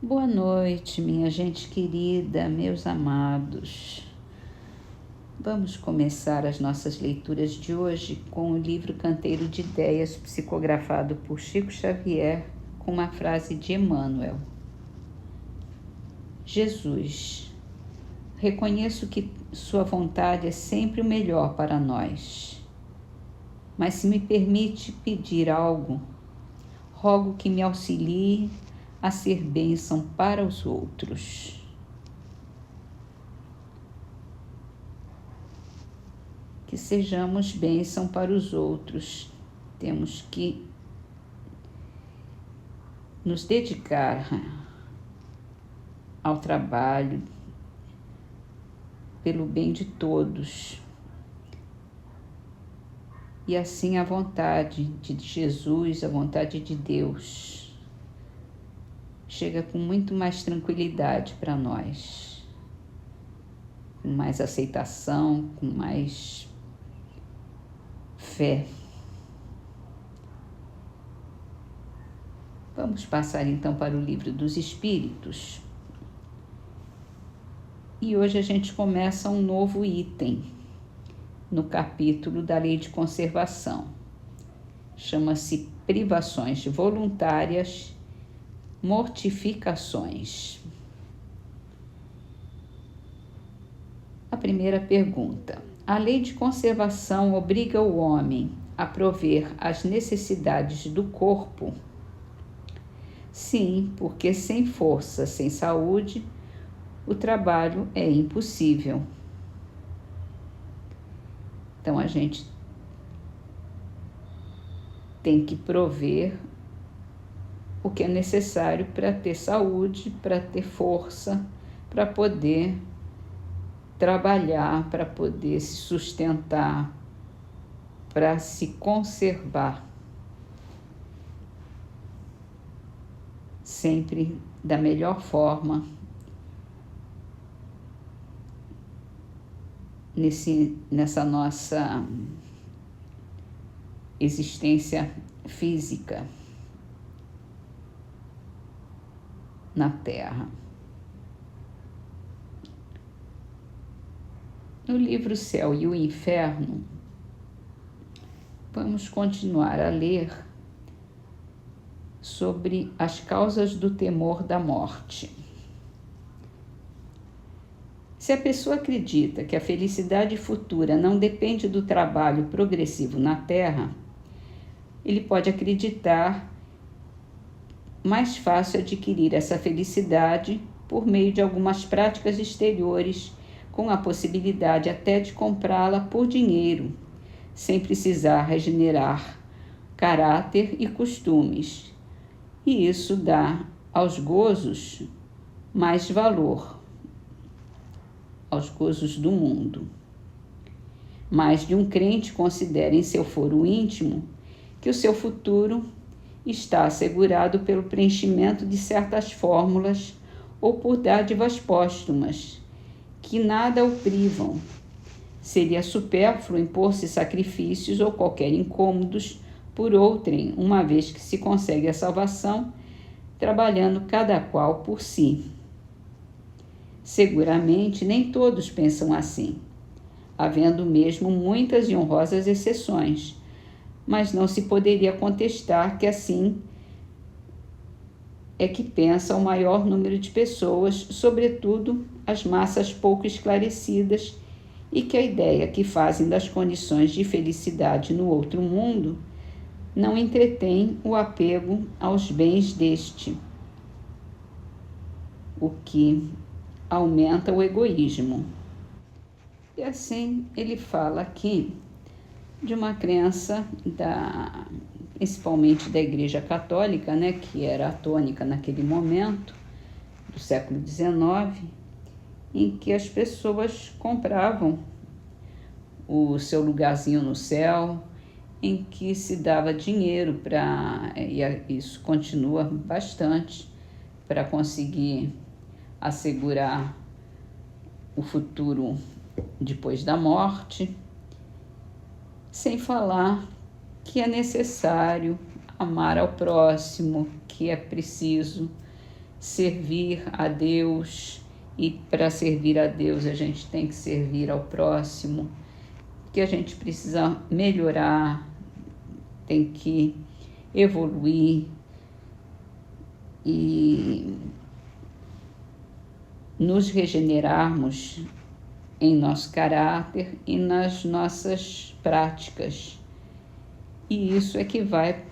Boa noite, minha gente querida, meus amados. Vamos começar as nossas leituras de hoje com o livro Canteiro de Ideias, psicografado por Chico Xavier, com uma frase de Emmanuel. Jesus, reconheço que sua vontade é sempre o melhor para nós, mas se me permite pedir algo, rogo que me auxilie a ser bênção para os outros. Que sejamos bênção para os outros. Temos que nos dedicar ao trabalho pelo bem de todos. E assim a vontade de Jesus, a vontade de Deus, chega com muito mais tranquilidade para nós, com mais aceitação, com mais fé. Vamos passar então para o Livro dos Espíritos. E hoje a gente começa um novo item no capítulo da Lei de Conservação. Chama-se Privações Voluntárias, Mortificações. A primeira pergunta: a Lei de Conservação obriga o homem a prover as necessidades do corpo? Sim, porque sem força, sem saúde, o trabalho é impossível. Então a gente tem que prover o que é necessário para ter saúde, para ter força, para poder trabalhar, para poder se sustentar, para se conservar. Sempre da melhor forma, nessa nossa existência física na Terra. No livro Céu e o Inferno, vamos continuar a ler sobre as causas do temor da morte. Se a pessoa acredita que a felicidade futura não depende do trabalho progressivo na Terra, ele pode acreditar mais fácil adquirir essa felicidade por meio de algumas práticas exteriores, com a possibilidade até de comprá-la por dinheiro, sem precisar regenerar caráter e costumes. E isso dá aos gozos mais valor, aos gozos do mundo. Mais de um crente considera em seu foro íntimo que o seu futuro está assegurado pelo preenchimento de certas fórmulas ou por dádivas póstumas, que nada o privam. Seria supérfluo impor-se sacrifícios ou qualquer incômodos por outrem, uma vez que se consegue a salvação trabalhando cada qual por si. Seguramente nem todos pensam assim, havendo mesmo muitas e honrosas exceções, mas não se poderia contestar que assim é que pensa o maior número de pessoas, sobretudo as massas pouco esclarecidas, e que a ideia que fazem das condições de felicidade no outro mundo não entretém o apego aos bens deste, o que aumenta o egoísmo. E assim ele fala aqui de uma crença principalmente da Igreja Católica, né, que era a tônica naquele momento, do século XIX, em que as pessoas compravam o seu lugarzinho no céu, em que se dava dinheiro e isso continua bastante, para conseguir assegurar o futuro depois da morte, sem falar que é necessário amar ao próximo, que é preciso servir a Deus, e para servir a Deus a gente tem que servir ao próximo, que a gente precisa melhorar, tem que evoluir e nos regenerarmos em nosso caráter e nas nossas práticas. E isso é que vai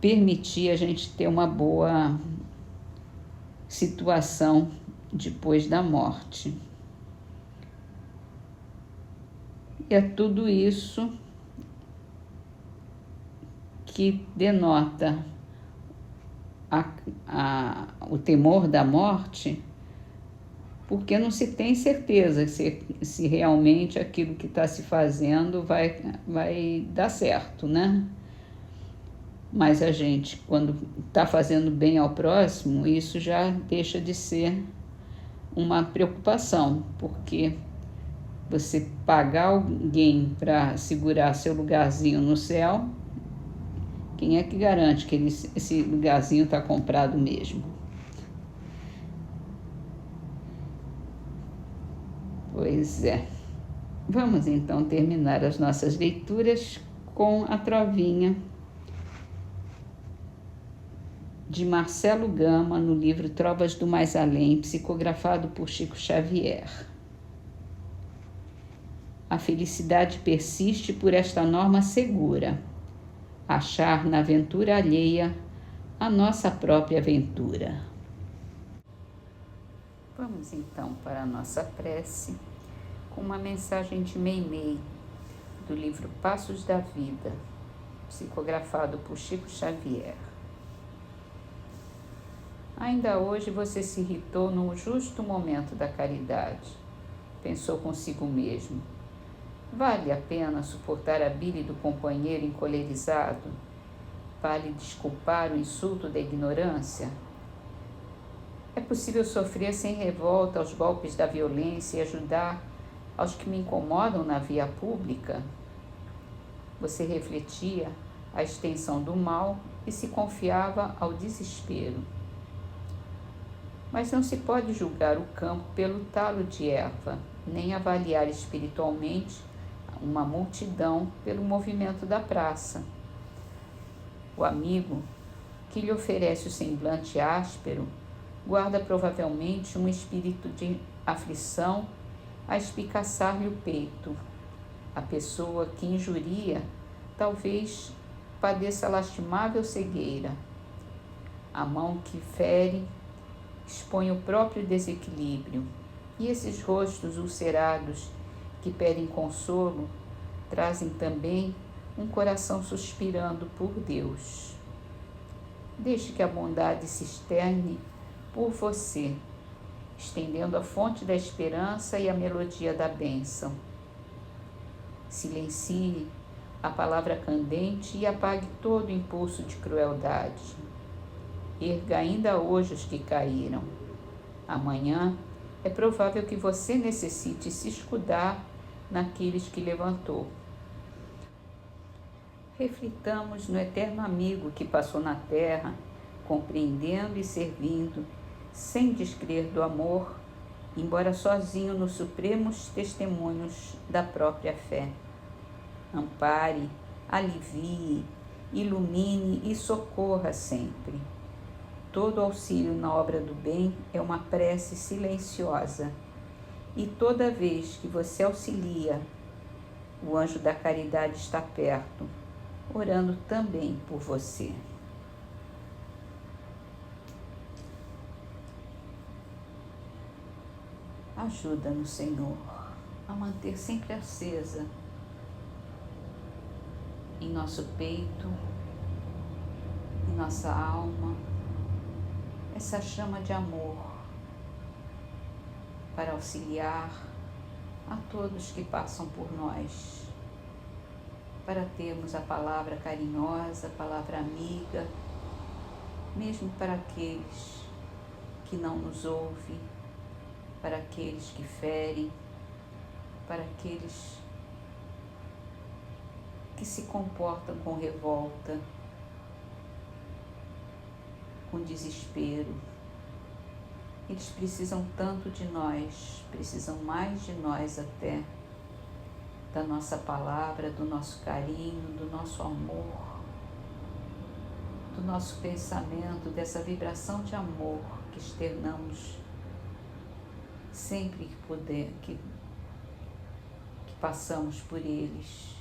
permitir a gente ter uma boa situação depois da morte. E é tudo isso que denota o temor da morte, porque não se tem certeza se realmente aquilo que está se fazendo vai dar certo, né? Mas a gente, quando está fazendo bem ao próximo, isso já deixa de ser uma preocupação, porque você pagar alguém para segurar seu lugarzinho no céu, quem é que garante que esse lugarzinho está comprado mesmo? Pois é. Vamos então terminar as nossas leituras com a trovinha de Marcelo Gama no livro Trovas do Mais Além, psicografado por Chico Xavier. A felicidade persiste por esta norma segura: achar na aventura alheia a nossa própria aventura. Vamos então para a nossa prece com uma mensagem de Meimei, do livro Passos da Vida, psicografado por Chico Xavier. Ainda hoje você se irritou no justo momento da caridade. Pensou consigo mesmo: vale a pena suportar a bile do companheiro encolerizado? Vale desculpar o insulto da ignorância? É possível sofrer sem revolta aos golpes da violência e ajudar aos que me incomodam na via pública? Você refletia a extensão do mal e se confiava ao desespero. Mas não se pode julgar o campo pelo talo de erva, nem avaliar espiritualmente uma multidão pelo movimento da praça. O amigo que lhe oferece o semblante áspero guarda provavelmente um espírito de aflição a espicaçar-lhe o peito. A pessoa que injuria talvez padeça lastimável cegueira. A mão que fere expõe o próprio desequilíbrio, e esses rostos ulcerados que pedem consolo trazem também um coração suspirando por Deus. Deixe que a bondade se externe por você, estendendo a fonte da esperança e a melodia da bênção. Silencie a palavra candente e apague todo o impulso de crueldade. Erga ainda hoje os que caíram. Amanhã é provável que você necessite se escudar naqueles que levantou. Reflitamos no eterno amigo que passou na terra, compreendendo e servindo, sem descrer do amor, embora sozinho nos supremos testemunhos da própria fé. Ampare, alivie, ilumine e socorra sempre. Todo auxílio na obra do bem é uma prece silenciosa, e toda vez que você auxilia, o anjo da caridade está perto, orando também por você. Ajuda-nos, Senhor, a manter sempre acesa em nosso peito, em nossa alma, essa chama de amor para auxiliar a todos que passam por nós, para termos a palavra carinhosa, a palavra amiga, mesmo para aqueles que não nos ouvem, para aqueles que ferem, para aqueles que se comportam com revolta. com desespero. Eles precisam tanto de nós, precisam mais de nós até, da nossa palavra, do nosso carinho, do nosso amor, do nosso pensamento, dessa vibração de amor que externamos sempre que puder, que passamos por eles,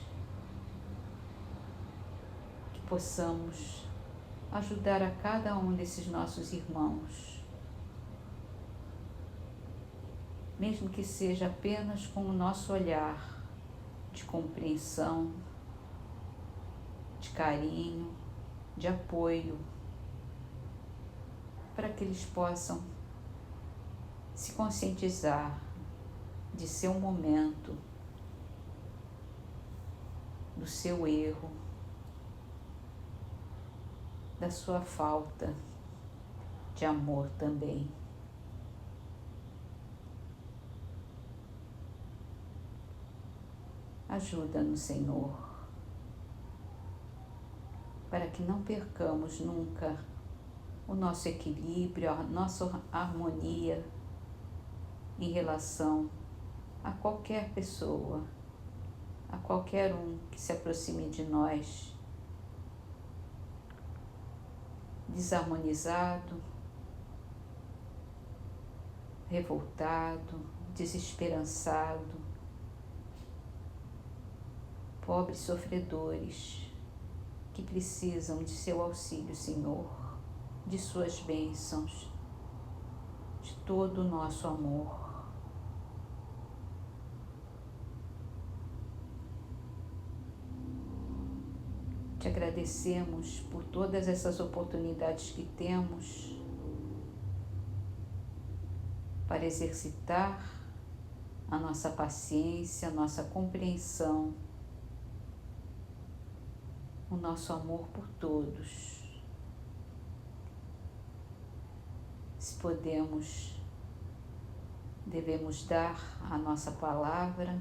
que possamos ajudar a cada um desses nossos irmãos, mesmo que seja apenas com o nosso olhar de compreensão, de carinho, de apoio, para que eles possam se conscientizar de seu momento, do seu erro, da sua falta de amor também. Ajuda-nos, Senhor, para que não percamos nunca o nosso equilíbrio, a nossa harmonia em relação a qualquer pessoa, a qualquer um que se aproxime de nós desarmonizado, revoltado, desesperançado, pobres sofredores que precisam de seu auxílio, Senhor, de suas bênçãos, de todo o nosso amor. Te agradecemos por todas essas oportunidades que temos para exercitar a nossa paciência, a nossa compreensão, o nosso amor por todos. Se podemos, devemos dar a nossa palavra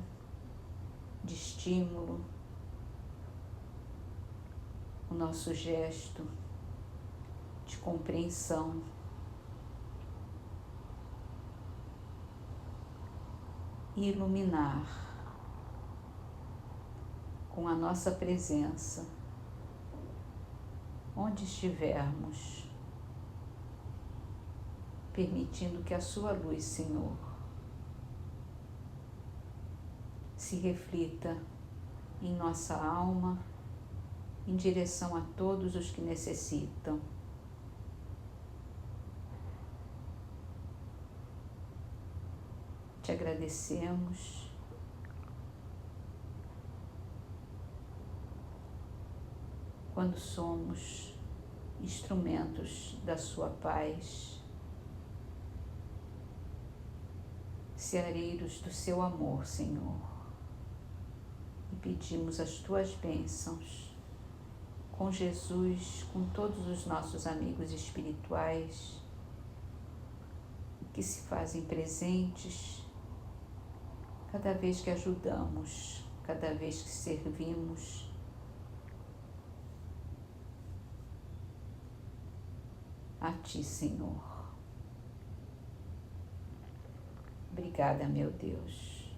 de estímulo, o nosso gesto de compreensão, e iluminar com a nossa presença onde estivermos, permitindo que a sua luz, Senhor, se reflita em nossa alma, em direção a todos os que necessitam. Te agradecemos quando somos instrumentos da sua paz, ceareiros do seu amor, Senhor, e pedimos as tuas bênçãos com Jesus, com todos os nossos amigos espirituais que se fazem presentes cada vez que ajudamos, cada vez que servimos. A Ti, Senhor. Obrigada, meu Deus.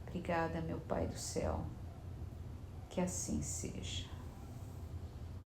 Obrigada, meu Pai do céu. Que assim seja.